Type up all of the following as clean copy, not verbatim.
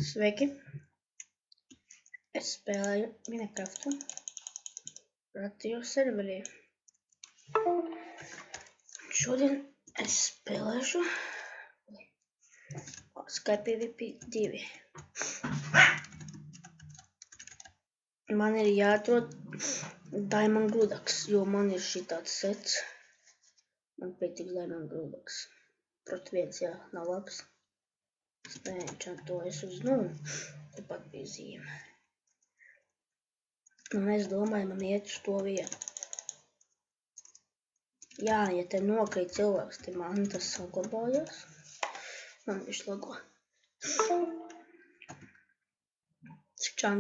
Sveiki! Es spēlēju Minecraftu radio serverī. Šodien es spēlēšu Sky PvP 2. Man ir jāatrod Diamond Gludaks, jo man ir šitāds sets. Man pietiks Diamond Gludaks. Proti viens, jā, nav labs. Es neenčantoju uz nulli. Tepat bija zīme. Un es domāju, man iet uz to vietu. Jā, ja te nokrīt cilvēks, te man tas saglabājās. Man viņš lago. Šķan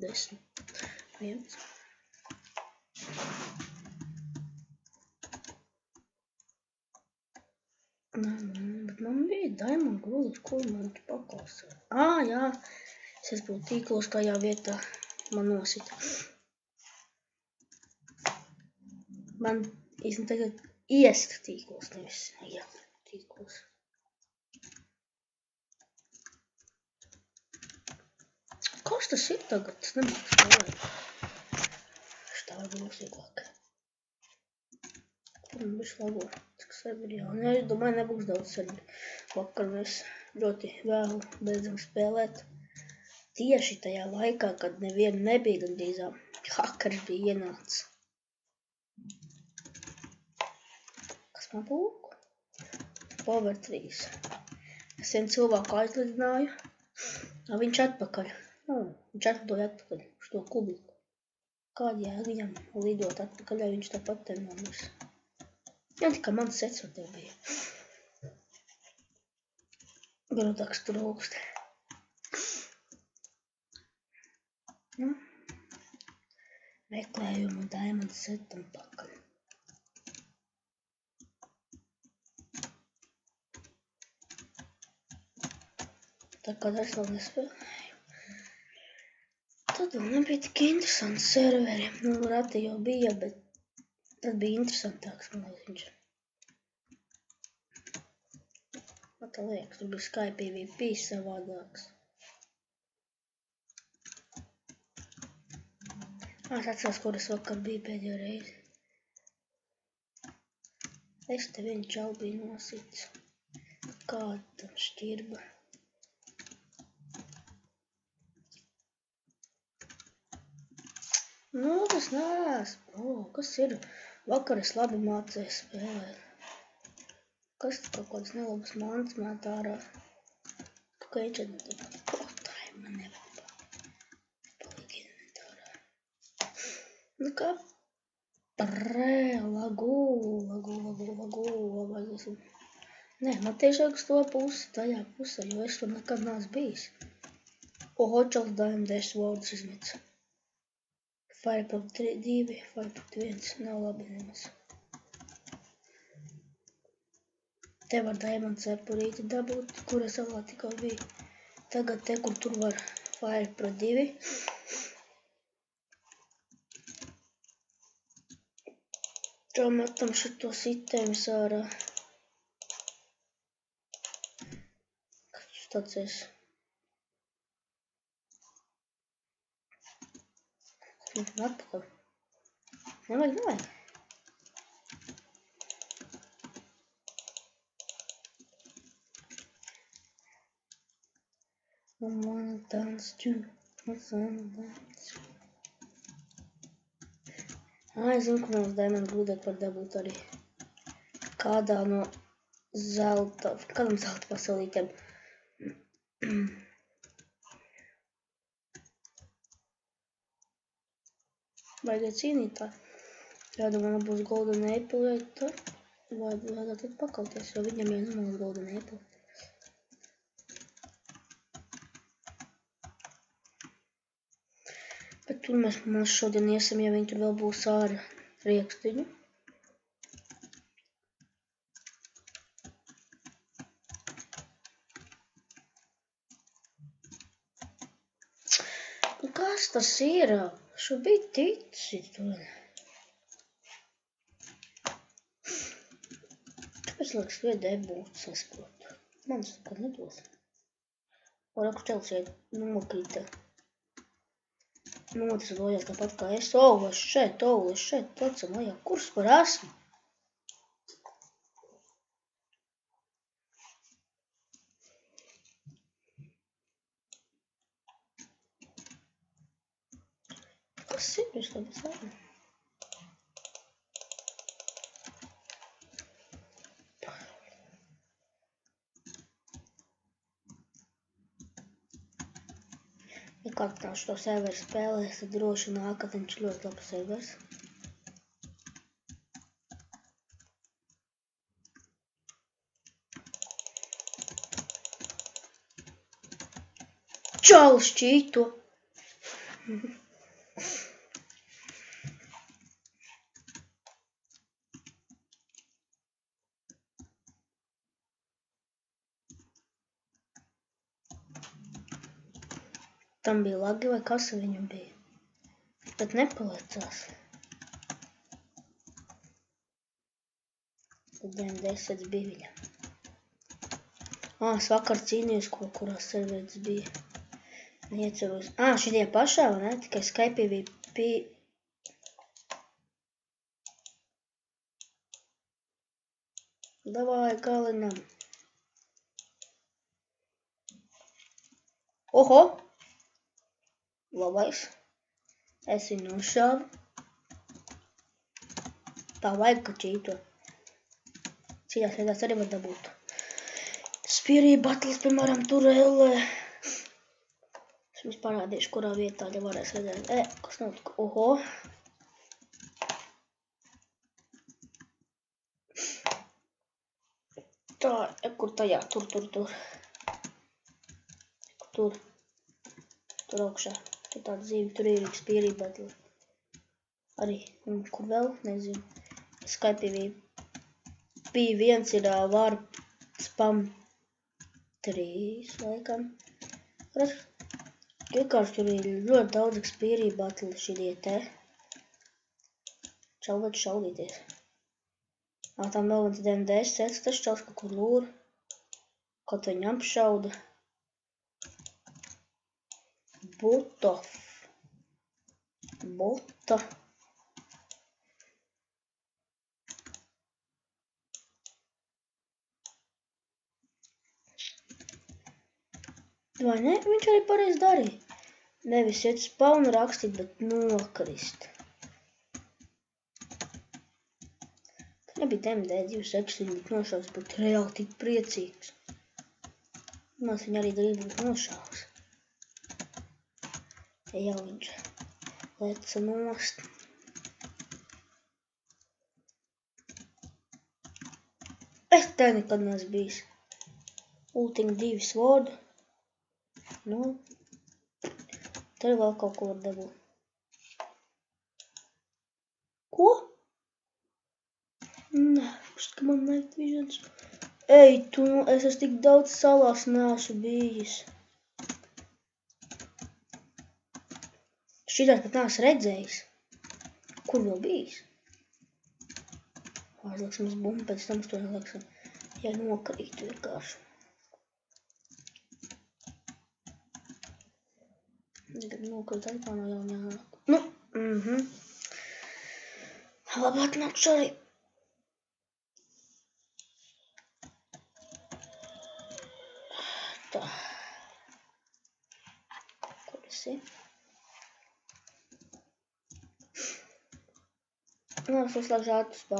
10. 1. Bet man bija Diamond Gludaks, ko man tu paklausīja. Jā. Es būtu tīklos tajā vietā. Man nosita. Man īstenībā tagad iest tīklos, nevis iet tīklos. Kas tas ir tagad? Tas nemāks spēlēt. Šitā vajag nosīgāk. Man bišķi lago. Cik serveri jau. Es domāju, nebūs daudz serveri. Vakar mēs ļoti vēlu beidzam spēlēt. Tieši tajā laikā, kad neviena nebija gandrīzām. Hakers bija ienācis. Kas man pūku? Power 3. Es vienu cilvēku aizlidināju. Viņš atpakaļ. Viņš atlidoja atpakaļ uz to kubiku. Kādi jēga viņam lidot atpakaļ, ja viņš tāpat te nomirs. Jā, tikai mans sets ar tev bija. Gludaks trūkst. Meklējumu Diamond setam pakaļ. Tā kā es vēl nespēlēju. Tad vēl nebija tik interesants serveri. Rati jau bija, bet tad bija interesantāks, man liekas viņš. Man tā liekas, tur bija Sky PvP savādāks. Es atceros, kur es vakar biju pēdējo reizi. Es te vienu čalu biju nosits. Kāda tam šķirba. Tas neesmu. Kas ir? Vakar es labi mācēju spēlēt. Kas kaut kādas nelabas mantas mēt ārā? Kaut kā enčantēt. Potāji man nepapā. Palīgi inventārā. Kā? Lagu. Nē, man tieši uz to pusi, tajā pusē, jo es tur nekad neesmu bijis. Čals Diamond Dash Words izmets. Fireproof 2, Fireproof 1, nav labi nemaz. Te var Diamond cepurīti dabūt, kur es savā tikko biju. Tagad te, kur tur var Fireproof 2. Šo metam šito sitējumus ārā. Kas tas tāds es? Atpakaļ. Nevajag. I wanna dance too. Es zinu, ka mums Diamond Gludaks var dabūt arī kādā no kādam zelta pasaulītēm. Vajag cīnītāji. Jādomā, būs Golden Apple, vai tad pakauties, jo viņam jau nemaz Golden Apple. Bet tur mēs šodien iesim, ja viņi tur vēl būs ārā riekstiņu. Kas tas ir? Šo bija ticis tur. Kāpēc liekas viedē būtu saskot? Man tas nekad nedos. Oraku čels šeit nokrita. Notis bojās tāpat kā es. Olas šeit, plecam lejā. Kurs par esmu? Kas ir? Es labi savu. Ja kāds nav šo serveru spēlēs, tad droši nāk, ka viņš ļoti labs servers. Čalis šķīto! Tam bija lagi vai kas viņam bija? Bet nepalicās. Tad DM10 bija viņam. Es vakar cīnījos, kurās serveris bija. Neieceros. Šitie pašā, vai ne? Tikai Skype bija... Davai galinam. Oho! Labais. Es viņu nošāvu. Tā vajag, ka čīto. Citās vietās arī var dabūt. Spierī battles, piemēram, tur LE. Es jums parādīšu, kurā vietā, ja varēs redzēt. Kas notika? Oho! Tā, kur tajā? Tur. Tur augšā. Tur tāda zīme, tur ir Spierī battle. Arī, un kur vēl? Nezinu. Skype P1 ir var spam 3, laikam. Vienkārši tur ir ļoti daudz Spierī battle šitie te. Čalvēt šaudīties. Tam vēl viens DM10, tas čals kaut kur lūra. Kaut viņu apšauda. Buta. Vai ne? Viņš arī pareizi darīja. Nevis iet spawnu rakstīt, bet nokrist. Tā nebija DM2 seksīgi, bet nošaus, bet reāli tik priecīgs. Mēs viņu arī drīz būt nošaus. Te jau viņš leca nost. Es te nekad neesmu bijis. Ultiņa 2 svodu. Nu, te vēl kaut ko var dabūt. Ko? Nē, ka man night visions. Ej, es esmu tik daudz salās neesmu bijis. Šitās pat neesmu redzējis. Kur vēl bijis? Aizlieksim uz bumbu, pēc tam uz to ielieksim. Ja nokrītu vienkārši. Tagad nokrīt atkal no jauna jānāk. Nu, Labāk nakšu arī. Tā. Kur esi? Es uzslēgšu ātru spēli.